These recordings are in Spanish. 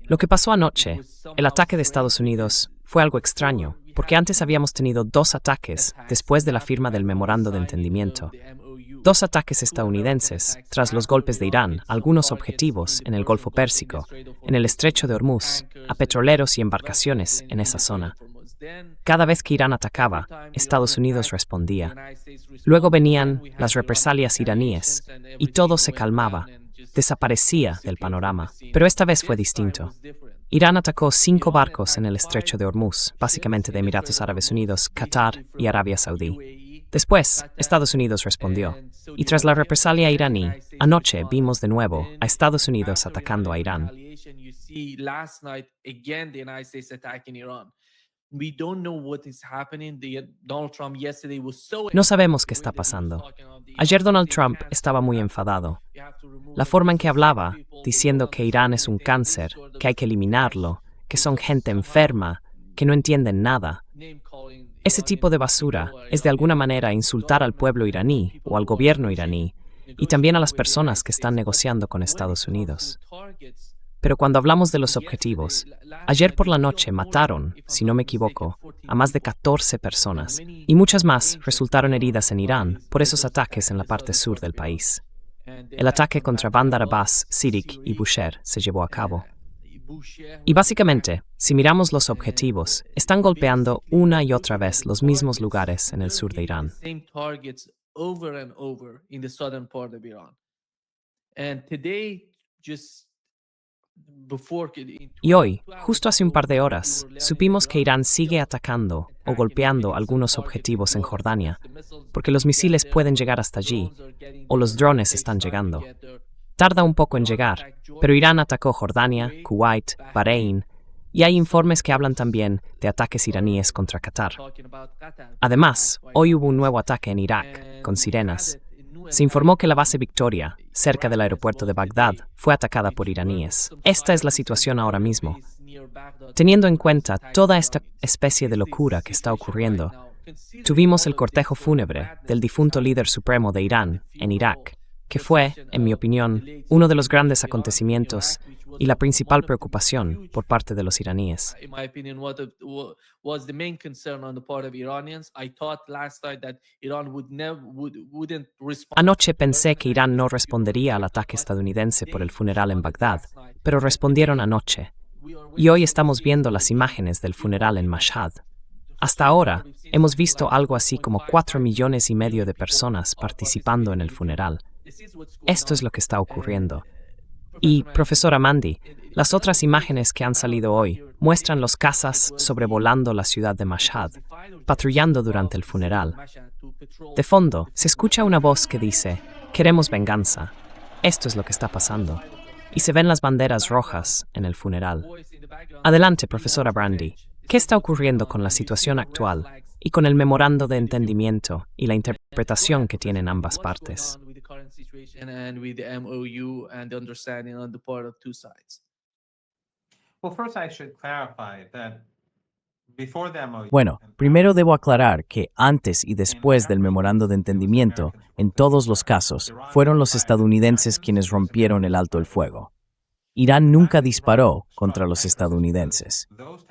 Lo que pasó anoche, el ataque de Estados Unidos, fue algo extraño, porque antes habíamos tenido dos ataques después de la firma del memorando de entendimiento. Dos ataques estadounidenses, tras los golpes de Irán, algunos objetivos en el Golfo Pérsico, en el Estrecho de Hormuz, a petroleros y embarcaciones en esa zona. Cada vez que Irán atacaba, Estados Unidos respondía. Luego venían las represalias iraníes, y todo se calmaba, desaparecía del panorama. Pero esta vez fue distinto. Irán atacó 5 barcos en el Estrecho de Hormuz, básicamente de Emiratos Árabes Unidos, Qatar y Arabia Saudí. Después, Estados Unidos respondió, y tras la represalia iraní, anoche vimos de nuevo a Estados Unidos atacando a Irán. No sabemos qué está pasando. Ayer Donald Trump estaba muy enfadado. La forma en que hablaba, diciendo que Irán es un cáncer, que hay que eliminarlo, que son gente enferma, que no entienden nada. Ese tipo de basura es de alguna manera insultar al pueblo iraní o al gobierno iraní y también a las personas que están negociando con Estados Unidos. Pero cuando hablamos de los objetivos, ayer por la noche mataron, si no me equivoco, a más de 14 personas y muchas más resultaron heridas en Irán por esos ataques en la parte sur del país. El ataque contra Bandar Abbas, Sirik y Bushehr se llevó a cabo. Y básicamente, si miramos los objetivos, están golpeando una y otra vez los mismos lugares en el sur de Irán. Y hoy, justo hace un par de horas, supimos que Irán sigue atacando o golpeando algunos objetivos en Jordania, porque los misiles pueden llegar hasta allí, o los drones están llegando. Tarda un poco en llegar, pero Irán atacó Jordania, Kuwait, Bahrein, y hay informes que hablan también de ataques iraníes contra Qatar. Además, hoy hubo un nuevo ataque en Irak, con sirenas. Se informó que la base Victoria, cerca del aeropuerto de Bagdad, fue atacada por iraníes. Esta es la situación ahora mismo. Teniendo en cuenta toda esta especie de locura que está ocurriendo, tuvimos el cortejo fúnebre del difunto líder supremo de Irán en Irak, que fue, en mi opinión, uno de los grandes acontecimientos y la principal preocupación por parte de los iraníes. Anoche pensé que Irán no respondería al ataque estadounidense por el funeral en Bagdad, pero respondieron anoche. Y hoy estamos viendo las imágenes del funeral en Mashhad. Hasta ahora, hemos visto algo así como 4,5 millones de personas participando en el funeral. Esto es lo que está ocurriendo. Y, profesora Mandy, las otras imágenes que han salido hoy muestran los cazas sobrevolando la ciudad de Mashhad, patrullando durante el funeral. De fondo, se escucha una voz que dice, queremos venganza. Esto es lo que está pasando. Y se ven las banderas rojas en el funeral. Adelante, profesora Brandy. ¿Qué está ocurriendo con la situación actual y con el memorando de entendimiento y la interpretación que tienen ambas partes? Bueno, primero debo aclarar que antes y después del memorando de entendimiento, en todos los casos, fueron los estadounidenses quienes rompieron el alto el fuego. Irán nunca disparó contra los estadounidenses.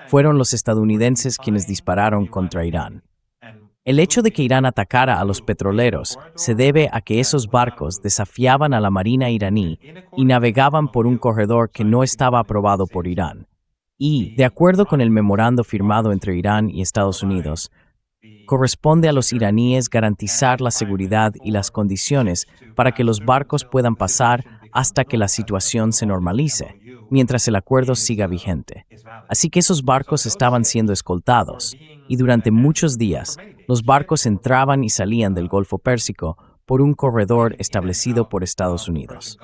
Fueron los estadounidenses quienes dispararon contra Irán. El hecho de que Irán atacara a los petroleros se debe a que esos barcos desafiaban a la marina iraní y navegaban por un corredor que no estaba aprobado por Irán. Y, de acuerdo con el memorando firmado entre Irán y Estados Unidos, corresponde a los iraníes garantizar la seguridad y las condiciones para que los barcos puedan pasar hasta que la situación se normalice, mientras el acuerdo siga vigente. Así que esos barcos estaban siendo escoltados, y durante muchos días, los barcos entraban y salían del Golfo Pérsico por un corredor establecido por Estados Unidos.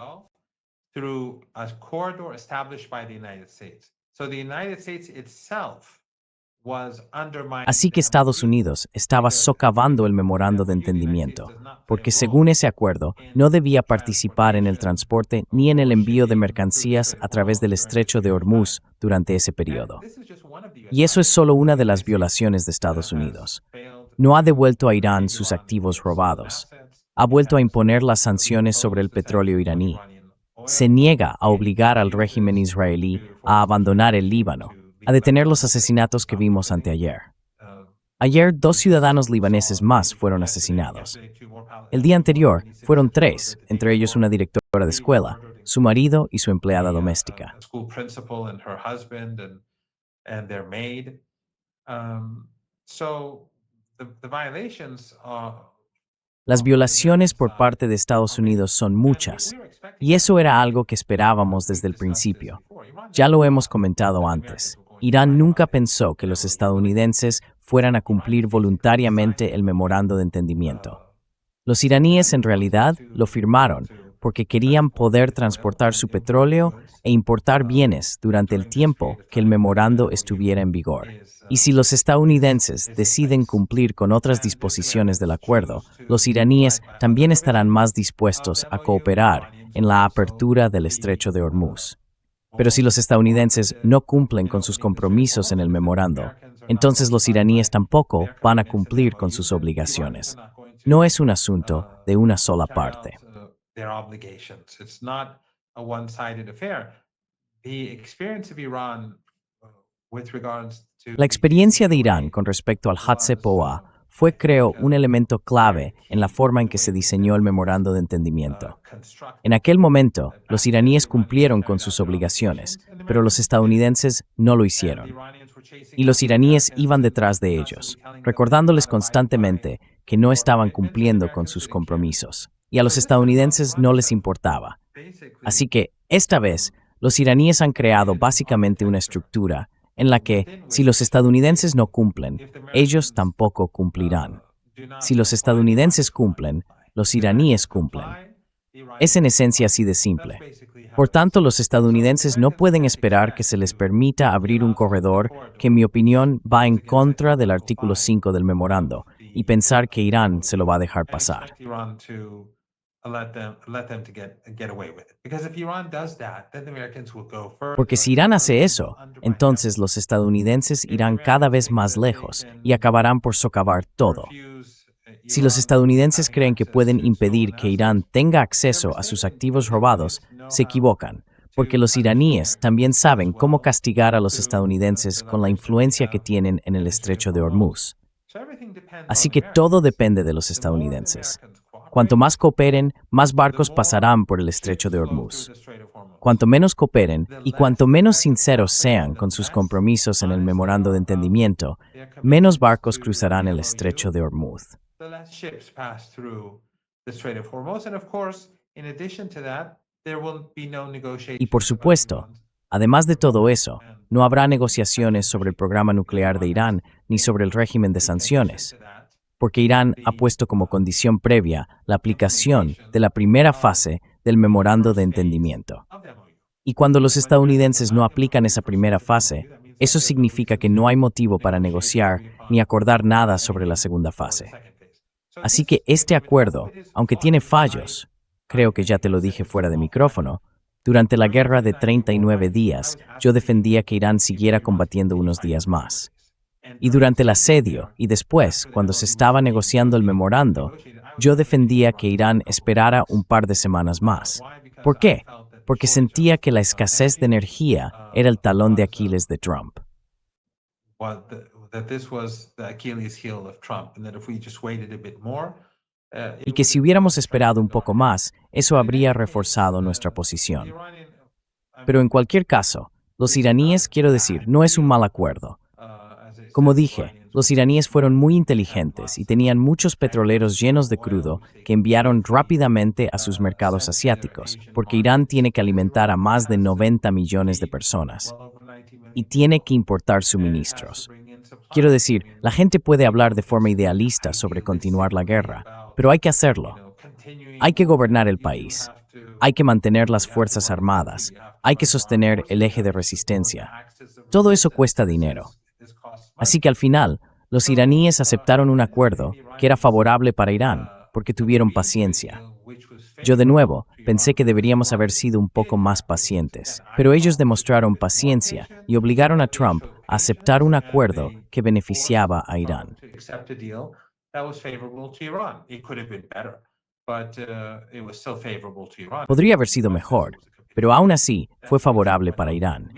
Así que Estados Unidos estaba socavando el memorando de entendimiento, porque según ese acuerdo, no debía participar en el transporte ni en el envío de mercancías a través del Estrecho de Hormuz durante ese periodo. Y eso es solo una de las violaciones de Estados Unidos. No ha devuelto a Irán sus activos robados. Ha vuelto a imponer las sanciones sobre el petróleo iraní. se niega a obligar al régimen israelí a abandonar el Líbano, a detener los asesinatos que vimos anteayer. Ayer, 2 ciudadanos libaneses más fueron asesinados. El día anterior fueron 3, entre ellos una directora de escuela, su marido y su empleada doméstica. Las violaciones por parte de Estados Unidos son muchas, y eso era algo que esperábamos desde el principio. Ya lo hemos comentado antes. Irán nunca pensó que los estadounidenses fueran a cumplir voluntariamente el memorando de entendimiento. Los iraníes en realidad lo firmaron porque querían poder transportar su petróleo e importar bienes durante el tiempo que el memorando estuviera en vigor. Y si los estadounidenses deciden cumplir con otras disposiciones del acuerdo, los iraníes también estarán más dispuestos a cooperar en la apertura del estrecho de Hormuz. Pero si los estadounidenses no cumplen con sus compromisos en el memorando, entonces los iraníes tampoco van a cumplir con sus obligaciones. No es un asunto de una sola parte. La experiencia de Irán con respecto al Hatse-Poa fue, creo, un elemento clave en la forma en que se diseñó el memorando de entendimiento. En aquel momento, los iraníes cumplieron con sus obligaciones, pero los estadounidenses no lo hicieron. Y los iraníes iban detrás de ellos, recordándoles constantemente que no estaban cumpliendo con sus compromisos. Y a los estadounidenses no les importaba. Así que, esta vez, los iraníes han creado básicamente una estructura en la que, si los estadounidenses no cumplen, ellos tampoco cumplirán. Si los estadounidenses cumplen, los iraníes cumplen. Es en esencia así de simple. Por tanto, los estadounidenses no pueden esperar que se les permita abrir un corredor que, en mi opinión, va en contra del artículo 5 del memorando, y pensar que Irán se lo va a dejar pasar. Porque si Irán hace eso, entonces los estadounidenses irán cada vez más lejos y acabarán por socavar todo. Si los estadounidenses creen que pueden impedir que Irán tenga acceso a sus activos robados, se equivocan, porque los iraníes también saben cómo castigar a los estadounidenses con la influencia que tienen en el estrecho de Hormuz. Así que todo depende de los estadounidenses. Cuanto más cooperen, más barcos pasarán por el estrecho de Hormuz. Cuanto menos cooperen y cuanto menos sinceros sean con sus compromisos en el memorando de entendimiento, menos barcos cruzarán el estrecho de Hormuz. Y por supuesto, además de todo eso, no habrá negociaciones sobre el programa nuclear de Irán ni sobre el régimen de sanciones, porque Irán ha puesto como condición previa la aplicación de la primera fase del memorando de entendimiento. Y cuando los estadounidenses no aplican esa primera fase, eso significa que no hay motivo para negociar ni acordar nada sobre la segunda fase. Así que este acuerdo, aunque tiene fallos, creo que ya te lo dije fuera de micrófono, durante la guerra de 39 días, yo defendía que Irán siguiera combatiendo unos días más. Y durante el asedio, y después, cuando se estaba negociando el memorando, yo defendía que Irán esperara un par de semanas más. ¿Por qué? Porque sentía que la escasez de energía era el talón de Aquiles de Trump. Y que si hubiéramos esperado un poco más, eso habría reforzado nuestra posición. Pero en cualquier caso, los iraníes, quiero decir, no es un mal acuerdo. Como dije, los iraníes fueron muy inteligentes y tenían muchos petroleros llenos de crudo que enviaron rápidamente a sus mercados asiáticos, porque Irán tiene que alimentar a más de 90 millones de personas y tiene que importar suministros. Quiero decir, la gente puede hablar de forma idealista sobre continuar la guerra, pero hay que hacerlo. Hay que gobernar el país. Hay que mantener las fuerzas armadas. Hay que sostener el eje de resistencia. Todo eso cuesta dinero. Así que al final, los iraníes aceptaron un acuerdo que era favorable para Irán, porque tuvieron paciencia. Yo de nuevo pensé que deberíamos haber sido un poco más pacientes, pero ellos demostraron paciencia y obligaron a Trump a aceptar un acuerdo que beneficiaba a Irán. Podría haber sido mejor, pero aún así fue favorable para Irán.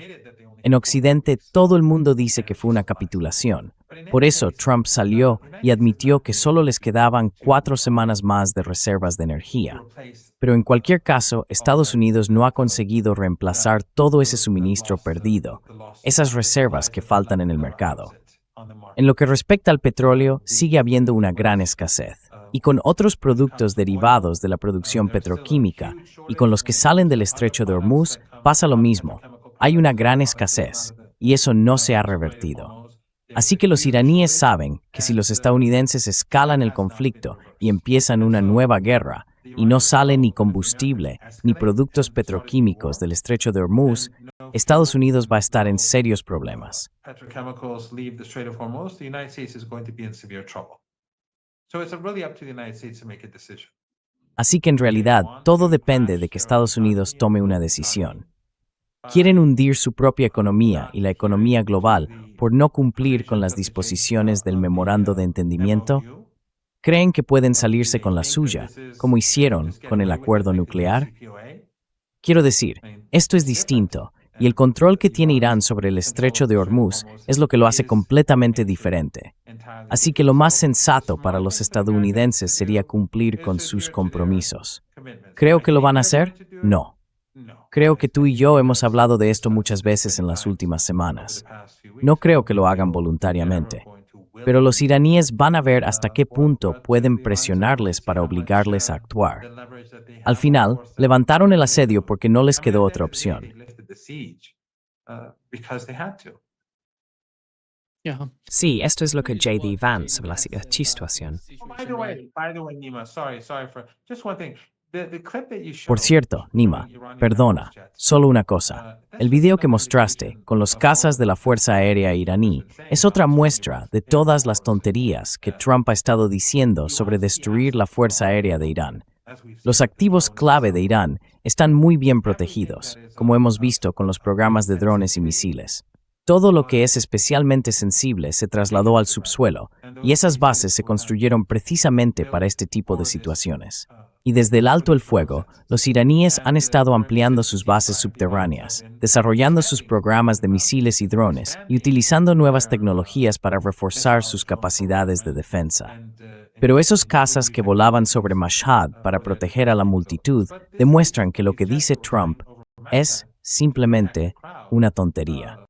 En Occidente, todo el mundo dice que fue una capitulación. Por eso, Trump salió y admitió que solo les quedaban 4 semanas más de reservas de energía. Pero en cualquier caso, Estados Unidos no ha conseguido reemplazar todo ese suministro perdido, esas reservas que faltan en el mercado. En lo que respecta al petróleo, sigue habiendo una gran escasez. Y con otros productos derivados de la producción petroquímica y con los que salen del estrecho de Hormuz, pasa lo mismo. Hay una gran escasez, y eso no se ha revertido. Así que los iraníes saben que si los estadounidenses escalan el conflicto y empiezan una nueva guerra, y no sale ni combustible ni productos petroquímicos del estrecho de Hormuz, Estados Unidos va a estar en serios problemas. Así que en realidad, todo depende de que Estados Unidos tome una decisión. Quieren hundir su propia economía y la economía global por no cumplir con las disposiciones del memorando de entendimiento. ¿Creen que pueden salirse con la suya, como hicieron con el acuerdo nuclear? Quiero decir, esto es distinto, y el control que tiene Irán sobre el estrecho de Hormuz es lo que lo hace completamente diferente. Así que lo más sensato para los estadounidenses sería cumplir con sus compromisos. ¿Creo que lo van a hacer? No. Creo que tú y yo hemos hablado de esto muchas veces en las últimas semanas. No creo que lo hagan voluntariamente. Pero los iraníes van a ver hasta qué punto pueden presionarles para obligarles a actuar. Al final, levantaron el asedio porque no les quedó otra opción. Sí, esto es lo que J.D. Vance sobre la situación. Por cierto, Nima, perdona, solo una cosa. El video que mostraste, con los cazas de la Fuerza Aérea iraní, es otra muestra de todas las tonterías que Trump ha estado diciendo sobre destruir la Fuerza Aérea de Irán. Los activos clave de Irán están muy bien protegidos, como hemos visto con los programas de drones y misiles. Todo lo que es especialmente sensible se trasladó al subsuelo, y esas bases se construyeron precisamente para este tipo de situaciones. Y desde el alto el fuego, los iraníes han estado ampliando sus bases subterráneas, desarrollando sus programas de misiles y drones y utilizando nuevas tecnologías para reforzar sus capacidades de defensa. Pero esos cazas que volaban sobre Mashhad para proteger a la multitud demuestran que lo que dice Trump es simplemente una tontería.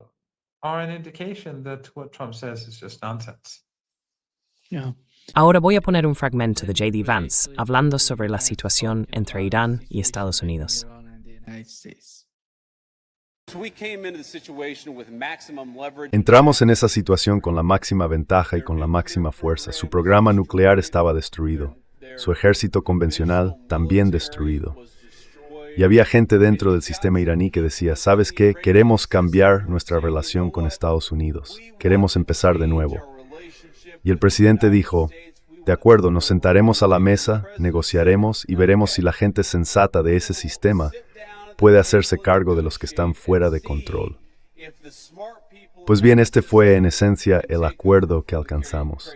Ahora voy a poner un fragmento de J.D. Vance hablando sobre la situación entre Irán y Estados Unidos. Entramos en esa situación con la máxima ventaja y con la máxima fuerza. Su programa nuclear estaba destruido. Su ejército convencional también destruido. Y había gente dentro del sistema iraní que decía, ¿sabes qué? Queremos cambiar nuestra relación con Estados Unidos. Queremos empezar de nuevo. Y el presidente dijo, de acuerdo, nos sentaremos a la mesa, negociaremos y veremos si la gente sensata de ese sistema puede hacerse cargo de los que están fuera de control. Pues bien, este fue en esencia el acuerdo que alcanzamos.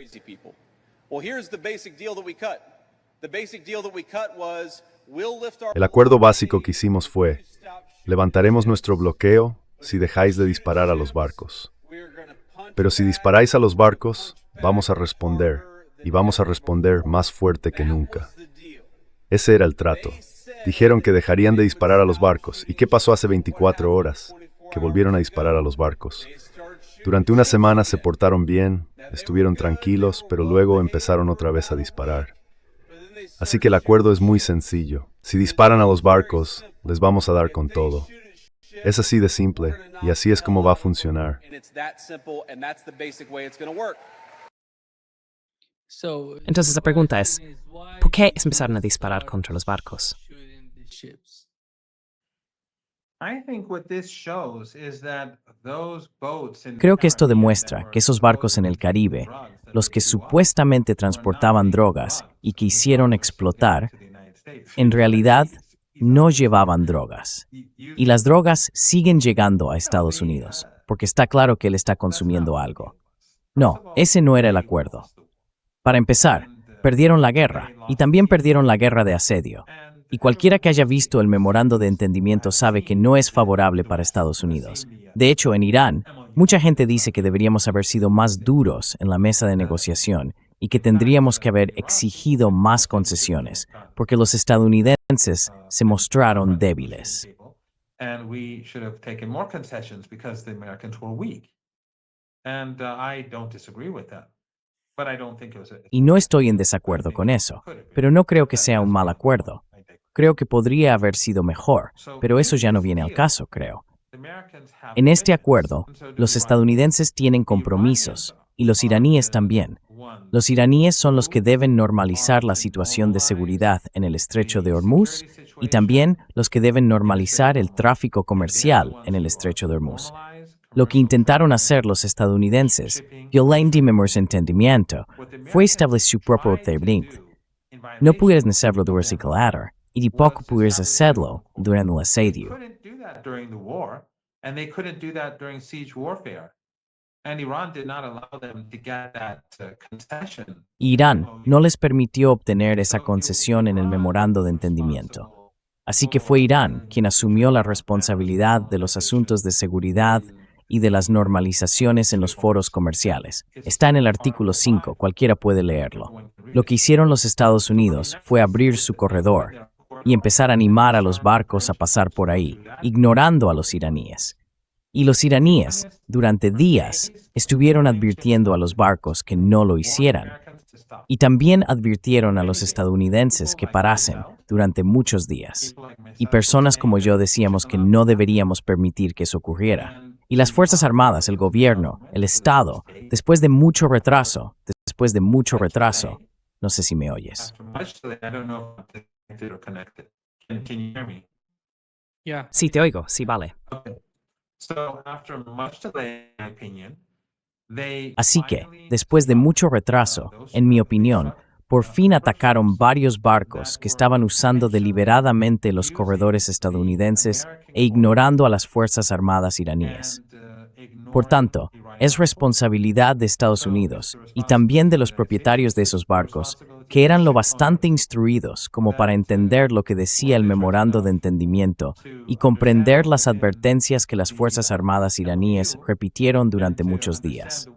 El acuerdo básico que hicimos fue, levantaremos nuestro bloqueo si dejáis de disparar a los barcos. Pero si disparáis a los barcos, vamos a responder, y vamos a responder más fuerte que nunca. Ese era el trato. Dijeron que dejarían de disparar a los barcos. ¿Y qué pasó hace 24 horas? Que volvieron a disparar a los barcos. Durante una semana se portaron bien, estuvieron tranquilos, pero luego empezaron otra vez a disparar. Así que el acuerdo es muy sencillo. Si disparan a los barcos, les vamos a dar con todo. Es así de simple, y así es como va a funcionar. Entonces la pregunta es, ¿por qué empezaron a disparar contra los barcos? Creo que esto demuestra que esos barcos en el Caribe, los que supuestamente transportaban drogas y que hicieron explotar, en realidad no llevaban drogas. Y las drogas siguen llegando a Estados Unidos, porque está claro que él está consumiendo algo. No, ese no era el acuerdo. Para empezar, perdieron la guerra, y también perdieron la guerra de asedio. Y cualquiera que haya visto el memorando de entendimiento sabe que no es favorable para Estados Unidos. De hecho, en Irán, mucha gente dice que deberíamos haber sido más duros en la mesa de negociación y que tendríamos que haber exigido más concesiones, porque los estadounidenses se mostraron débiles. And we should have taken more concessions because the Americans were weak. And I don't disagree with that. But I don't think it was Y no estoy en desacuerdo con eso, pero no creo que sea un mal acuerdo. Creo que podría haber sido mejor, pero eso ya no viene al caso, creo. En este acuerdo, los estadounidenses tienen compromisos, y los iraníes también. Los iraníes son los que deben normalizar la situación de seguridad en el estrecho de Hormuz y también los que deben normalizar el tráfico comercial en el estrecho de Hormuz. Lo que intentaron hacer los estadounidenses, violando el entendimiento, fue establecer su propio orden. No pudieron hacerlo durante el guerra, y tampoco pudieron hacerlo durante el asedio. Irán no les permitió obtener esa concesión en el memorando de entendimiento. Así que fue Irán quien asumió la responsabilidad de los asuntos de seguridad y de las normalizaciones en los foros comerciales. Está en el artículo 5, cualquiera puede leerlo. Lo que hicieron los Estados Unidos fue abrir su corredor y empezar a animar a los barcos a pasar por ahí, ignorando a los iraníes. Y los iraníes, durante días, estuvieron advirtiendo a los barcos que no lo hicieran. Y también advirtieron a los estadounidenses que parasen durante muchos días. Y personas como yo decíamos que no deberíamos permitir que eso ocurriera. Y las Fuerzas Armadas, el gobierno, el Estado, después de mucho retraso, no sé si me oyes. Sí, te oigo, sí, vale. Así que, después de mucho retraso, en mi opinión, por fin atacaron varios barcos que estaban usando deliberadamente los corredores estadounidenses e ignorando a las Fuerzas Armadas iraníes. Por tanto, es responsabilidad de Estados Unidos y también de los propietarios de esos barcos, que eran lo bastante instruidos como para entender lo que decía el memorando de entendimiento y comprender las advertencias que las Fuerzas Armadas iraníes repitieron durante muchos días.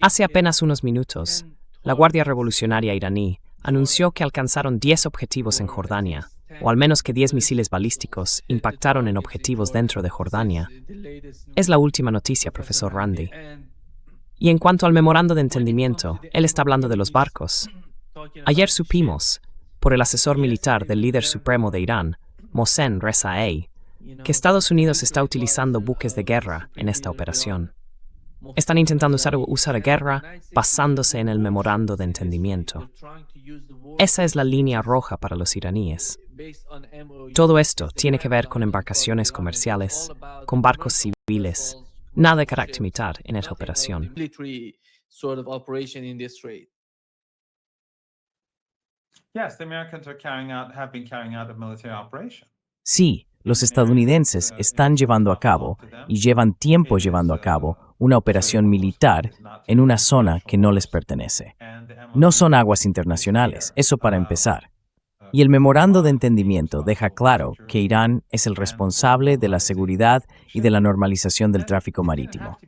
Hace apenas unos minutos, la Guardia Revolucionaria iraní anunció que alcanzaron 10 objetivos en Jordania, o al menos que 10 misiles balísticos impactaron en objetivos dentro de Jordania. Es la última noticia, profesor Randy. Y en cuanto al memorando de entendimiento, él está hablando de los barcos. Ayer supimos, por el asesor militar del líder supremo de Irán, Mohsen Rezaei, que Estados Unidos está utilizando buques de guerra en esta operación. Están intentando usar guerra basándose en el memorando de entendimiento. Esa es la línea roja para los iraníes. Todo esto tiene que ver con embarcaciones comerciales, con barcos civiles, nada de carácter militar en esta operación. Sí, los estadounidenses están llevando a cabo, y llevan tiempo llevando a cabo, una operación militar en una zona que no les pertenece. No son aguas internacionales, eso para empezar. Y el memorando de entendimiento deja claro que Irán es el responsable de la seguridad y de la normalización del tráfico marítimo.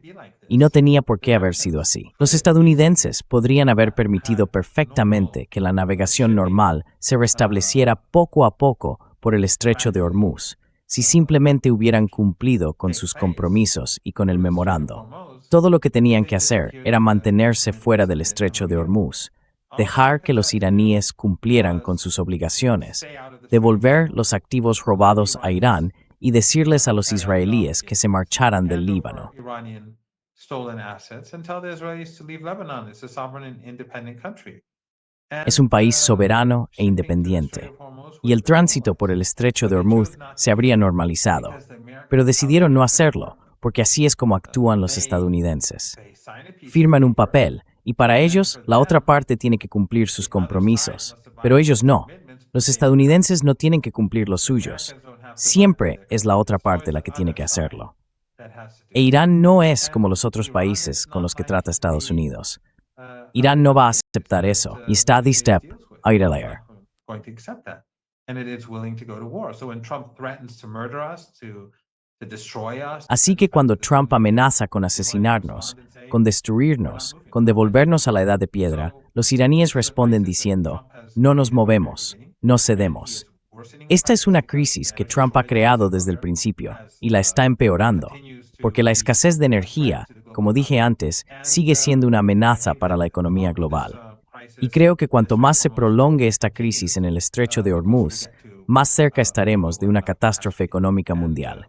Y no tenía por qué haber sido así. Los estadounidenses podrían haber permitido perfectamente que la navegación normal se restableciera poco a poco por el estrecho de Hormuz, si simplemente hubieran cumplido con sus compromisos y con el memorando. Todo lo que tenían que hacer era mantenerse fuera del estrecho de Hormuz, dejar que los iraníes cumplieran con sus obligaciones, devolver los activos robados a Irán y decirles a los israelíes que se marcharan del Líbano. Es un país soberano e independiente, y el tránsito por el estrecho de Hormuz se habría normalizado, pero decidieron no hacerlo, porque así es como actúan los estadounidenses. Firman un papel, y para ellos la otra parte tiene que cumplir sus compromisos, pero ellos no. Los estadounidenses no tienen que cumplir los suyos. Siempre es la otra parte la que tiene que hacerlo. E Irán no es como los otros países con los que trata Estados Unidos. Irán no va a aceptar eso y está dispuesto a ir a la guerra. Así que cuando Trump amenaza con asesinarnos, con destruirnos, con devolvernos a la edad de piedra, los iraníes responden diciendo, no nos movemos, no cedemos. Esta es una crisis que Trump ha creado desde el principio y la está empeorando, porque la escasez de energía, como dije antes, sigue siendo una amenaza para la economía global. Y creo que cuanto más se prolongue esta crisis en el estrecho de Hormuz, más cerca estaremos de una catástrofe económica mundial.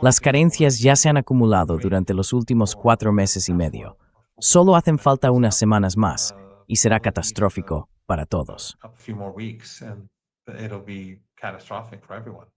Las carencias ya se han acumulado durante los últimos 4 meses y medio. Solo hacen falta unas semanas más y será catastrófico para todos. It'll be catastrophic for everyone.